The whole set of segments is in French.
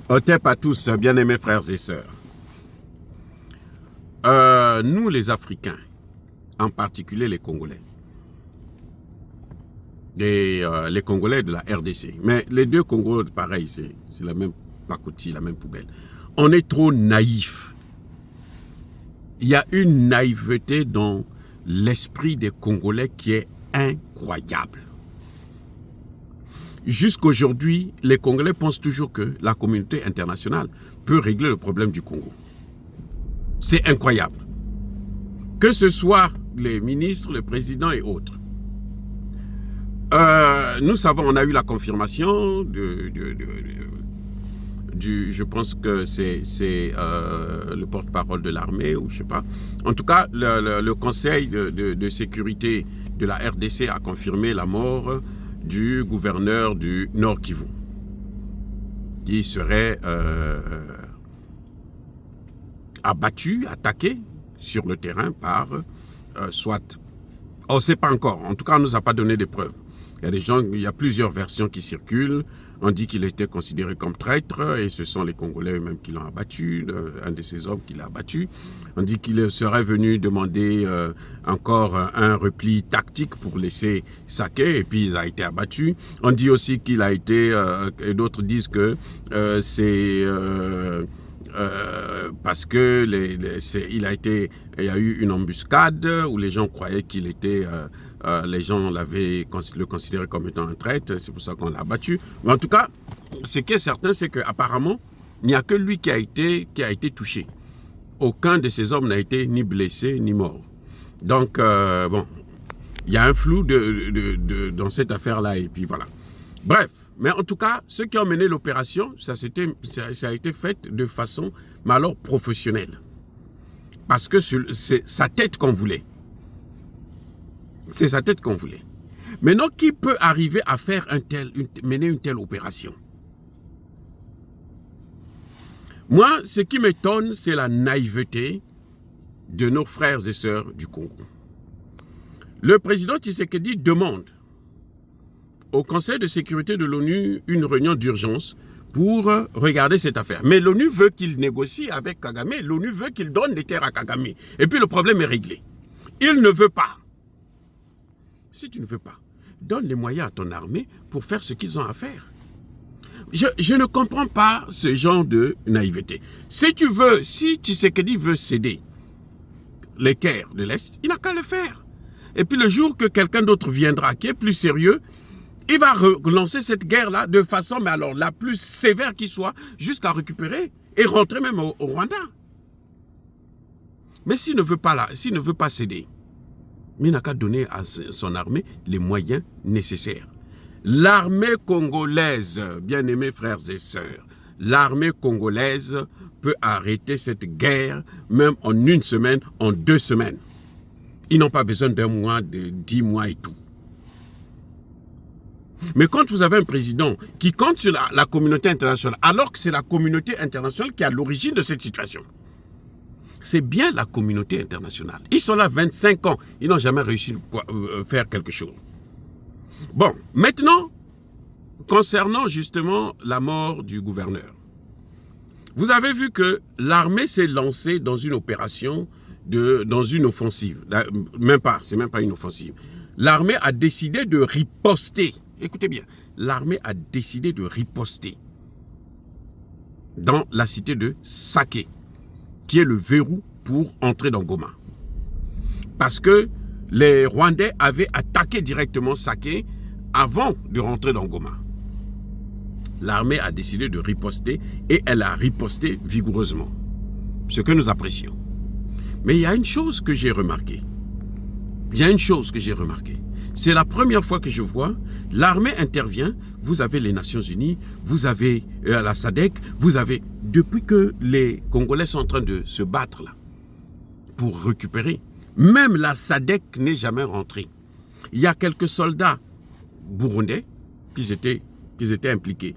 Otep à tous, bien-aimés frères et sœurs. Nous, les Africains, en particulier les Congolais, et les Congolais de la RDC, mais les deux Congos, pareil, c'est la même pacotille, la même poubelle. On est trop naïfs. Il y a une naïveté dans l'esprit des Congolais qui est incroyable. Jusqu'aujourd'hui, les Congolais pensent toujours que la communauté internationale peut régler le problème du Congo. C'est incroyable. Que ce soit les ministres, le président et autres. Nous savons, on a eu la confirmation je pense que c'est le porte-parole de l'armée, ou je sais pas. En tout cas, le Conseil de sécurité de la RDC a confirmé la mort du gouverneur du Nord Kivu, qui serait abattu, attaqué sur le terrain par soit. On ne sait pas encore. En tout cas, on ne nous a pas donné des preuves. Il y a plusieurs versions qui circulent. On dit qu'il était considéré comme traître et ce sont les Congolais eux-mêmes qui l'ont abattu, un de ces hommes qui l'a abattu. On dit qu'il serait venu demander encore un repli tactique pour laisser saquer et puis il a été abattu. On dit aussi qu'il a été, et d'autres disent que c'est parce que il y a eu une embuscade où les gens croyaient qu'il était... les gens le considéraient comme étant un traître, c'est pour ça qu'on l'a abattu. Mais en tout cas, ce qui est certain, c'est qu'apparemment, il n'y a que lui qui a été touché. Aucun de ces hommes n'a été ni blessé ni mort. Donc, bon, il y a un flou dans cette affaire-là, et puis voilà. Bref, mais en tout cas, ceux qui ont mené l'opération, ça a été fait de façon, mais alors professionnelle. Parce que c'est sa tête qu'on voulait. C'est sa tête qu'on voulait. Maintenant, qui peut arriver à faire mener une telle opération? Moi, ce qui m'étonne, c'est la naïveté de nos frères et sœurs du Congo. Le président Tshisekedi demande au Conseil de sécurité de l'ONU une réunion d'urgence pour regarder cette affaire. Mais l'ONU veut qu'il négocie avec Kagame, l'ONU veut qu'il donne des terres à Kagame. Et puis le problème est réglé. Il ne veut pas. Si tu ne veux pas, donne les moyens à ton armée pour faire ce qu'ils ont à faire. Je ne comprends pas ce genre de naïveté. Si Tshisekedi veut céder les Caire de l'Est, il n'a qu'à le faire. Et puis le jour que quelqu'un d'autre viendra, qui est plus sérieux, il va relancer cette guerre-là de façon, mais alors la plus sévère qui soit, jusqu'à récupérer et rentrer même au Rwanda. Mais s'il ne veut pas céder, mais il n'a qu'à donner à son armée les moyens nécessaires. L'armée congolaise, bien-aimés frères et sœurs, l'armée congolaise peut arrêter cette guerre même en 1 semaine, en 2 semaines. Ils n'ont pas besoin d'1 mois, de 10 mois et tout. Mais quand vous avez un président qui compte sur la communauté internationale, alors que c'est la communauté internationale qui est à l'origine de cette situation, c'est bien la communauté internationale. Ils sont là 25 ans. Ils n'ont jamais réussi à faire quelque chose. Bon, maintenant, concernant justement la mort du gouverneur. Vous avez vu que l'armée s'est lancée dans une opération, dans une offensive. C'est même pas une offensive. L'armée a décidé de riposter. Écoutez bien, l'armée a décidé de riposter dans la cité de Sake, qui est le verrou pour entrer dans Goma. Parce que les Rwandais avaient attaqué directement Sake avant de rentrer dans Goma. L'armée a décidé de riposter et elle a riposté vigoureusement. Ce que nous apprécions. Mais il y a une chose que j'ai remarquée. C'est la première fois que je vois, l'armée intervient, vous avez les Nations Unies, vous avez la SADC, depuis que les Congolais sont en train de se battre là, pour récupérer, même la SADC n'est jamais rentrée. Il y a quelques soldats burundais qui étaient impliqués,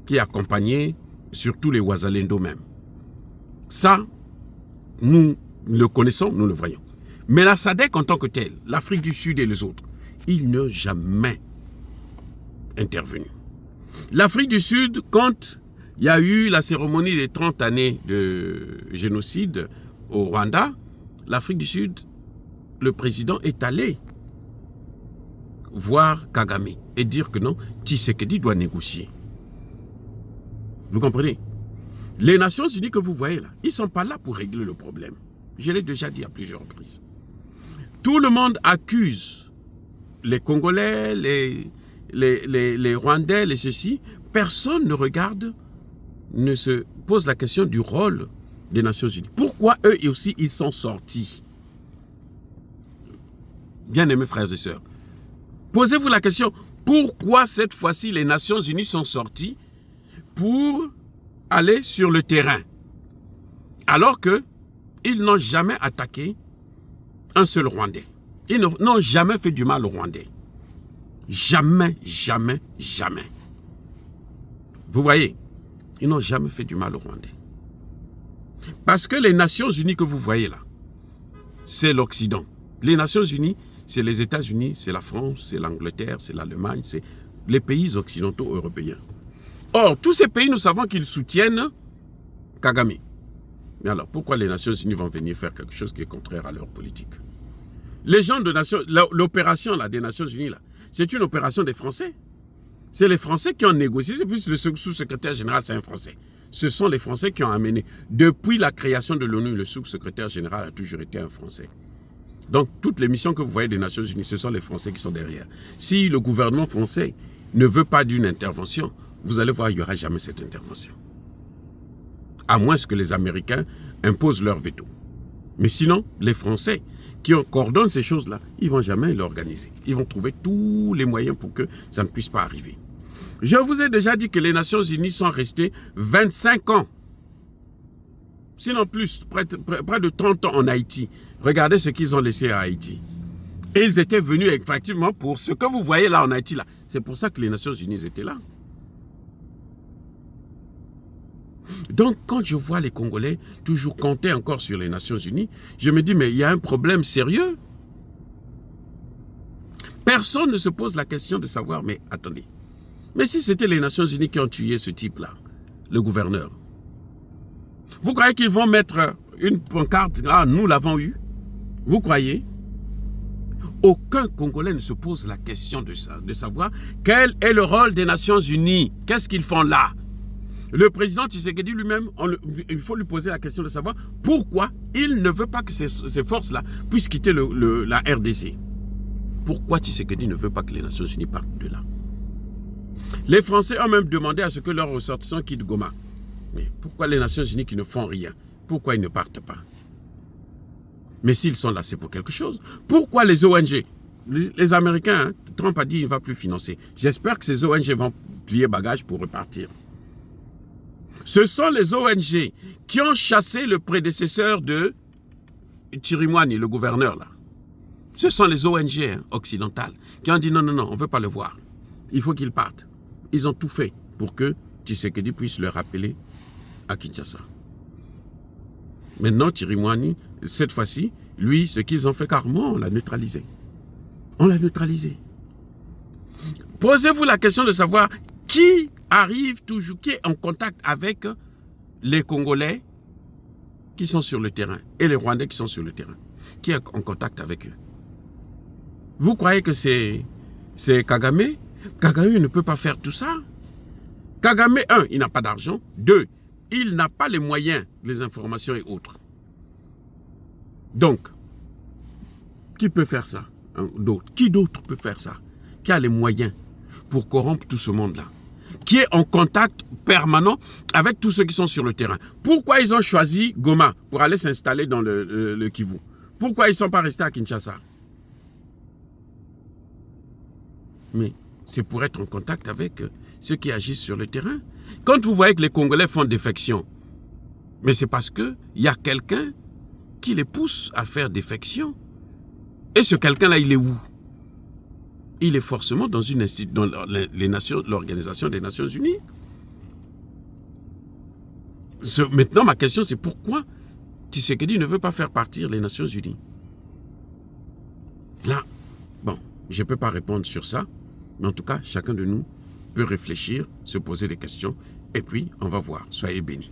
qui accompagnaient surtout les Wazalendo même. Ça, nous le connaissons, nous le voyons. Mais la SADC en tant que telle, l'Afrique du Sud et les autres, ils n'ont jamais intervenu. L'Afrique du Sud compte Il y a eu la cérémonie des 30 années de génocide au Rwanda. L'Afrique du Sud, le président est allé voir Kagame et dire que non, Tshisekedi doit négocier. Vous comprenez? Les Nations Unies que vous voyez là, ils ne sont pas là pour régler le problème. Je l'ai déjà dit à plusieurs reprises. Tout le monde accuse les Congolais, les Rwandais, les ceci. Personne ne regarde, ne se pose la question du rôle des Nations Unies. Pourquoi eux aussi, ils sont sortis? Bien-aimés frères et sœurs, posez-vous la question, pourquoi cette fois-ci les Nations Unies sont sorties pour aller sur le terrain, alors qu'ils n'ont jamais attaqué un seul Rwandais. Ils n'ont jamais fait du mal aux Rwandais. Jamais, jamais, jamais. Vous voyez, ils n'ont jamais fait du mal aux Rwandais. Parce que les Nations Unies que vous voyez là, c'est l'Occident. Les Nations Unies, c'est les États-Unis, c'est la France, c'est l'Angleterre, c'est l'Allemagne, c'est les pays occidentaux européens. Or, tous ces pays, nous savons qu'ils soutiennent Kagame. Mais alors, pourquoi les Nations Unies vont venir faire quelque chose qui est contraire à leur politique? Les gens de Nations... L'opération des Nations Unies, c'est une opération des Français. C'est les Français qui ont négocié. C'est plus le sous-secrétaire général, c'est un Français. Ce sont les Français qui ont amené. Depuis la création de l'ONU, le sous-secrétaire général a toujours été un Français. Donc, toutes les missions que vous voyez des Nations Unies, ce sont les Français qui sont derrière. Si le gouvernement français ne veut pas d'une intervention, vous allez voir, il n'y aura jamais cette intervention. À moins que les Américains imposent leur veto. Mais sinon, les Français qui coordonnent ces choses-là, ils ne vont jamais l'organiser. Ils vont trouver tous les moyens pour que ça ne puisse pas arriver. Je vous ai déjà dit que les Nations Unies sont restées 25 ans. Sinon plus, près de 30 ans en Haïti. Regardez ce qu'ils ont laissé à Haïti. Et ils étaient venus effectivement pour ce que vous voyez là en Haïti. Là. C'est pour ça que les Nations Unies étaient là. Donc, quand je vois les Congolais toujours compter encore sur les Nations Unies, je me dis, mais il y a un problème sérieux. Personne ne se pose la question de savoir, mais attendez, mais si c'était les Nations Unies qui ont tué ce type-là, le gouverneur, vous croyez qu'ils vont mettre une pancarte, ah, nous l'avons eu? Vous croyez? Aucun Congolais ne se pose la question de savoir quel est le rôle des Nations Unies. Qu'est-ce qu'ils font là? Le président Tshisekedi lui-même, il faut lui poser la question de savoir pourquoi il ne veut pas que ces forces-là puissent quitter la RDC. Pourquoi Tshisekedi ne veut pas que les Nations Unies partent de là? Les Français ont même demandé à ce que leurs ressortissants quittent Goma. Mais pourquoi les Nations Unies qui ne font rien? Pourquoi ils ne partent pas? Mais s'ils sont là, c'est pour quelque chose. Pourquoi les ONG? Les Américains, Trump a dit qu'il ne va plus financer. J'espère que ces ONG vont plier bagage pour repartir. Ce sont les ONG qui ont chassé le prédécesseur de Chirimwani, le gouverneur là. Ce sont les ONG occidentales qui ont dit non, non, non, on ne veut pas le voir. Il faut qu'il parte. Ils ont tout fait pour que Tshisekedi puisse le rappeler à Kinshasa. Maintenant, Chirimwani, cette fois-ci, lui, ce qu'ils ont fait carrément, on l'a neutralisé. On l'a neutralisé. Posez-vous la question de savoir qui arrive toujours, qui est en contact avec les Congolais qui sont sur le terrain et les Rwandais qui sont sur le terrain. Qui est en contact avec eux? Vous croyez que c'est Kagame? Kagame ne peut pas faire tout ça. Kagame, un, il n'a pas d'argent. Deux, il n'a pas les moyens, les informations et autres. Donc, qui peut faire ça? Qui d'autre peut faire ça? Qui a les moyens pour corrompre tout ce monde-là? Qui est en contact permanent avec tous ceux qui sont sur le terrain? Pourquoi ils ont choisi Goma pour aller s'installer dans le Kivu? Pourquoi ils ne sont pas restés à Kinshasa? Mais c'est pour être en contact avec ceux qui agissent sur le terrain. Quand vous voyez que les Congolais font défection, mais c'est parce qu'il y a quelqu'un qui les pousse à faire défection. Et ce quelqu'un-là, il est où? Il est forcément dans l'Organisation des Nations Unies. Maintenant, ma question, c'est pourquoi Tshisekedi ne veut pas faire partir les Nations Unies? Là, bon, je ne peux pas répondre sur ça, mais en tout cas, chacun de nous peut réfléchir, se poser des questions Et puis, on va voir. Soyez bénis.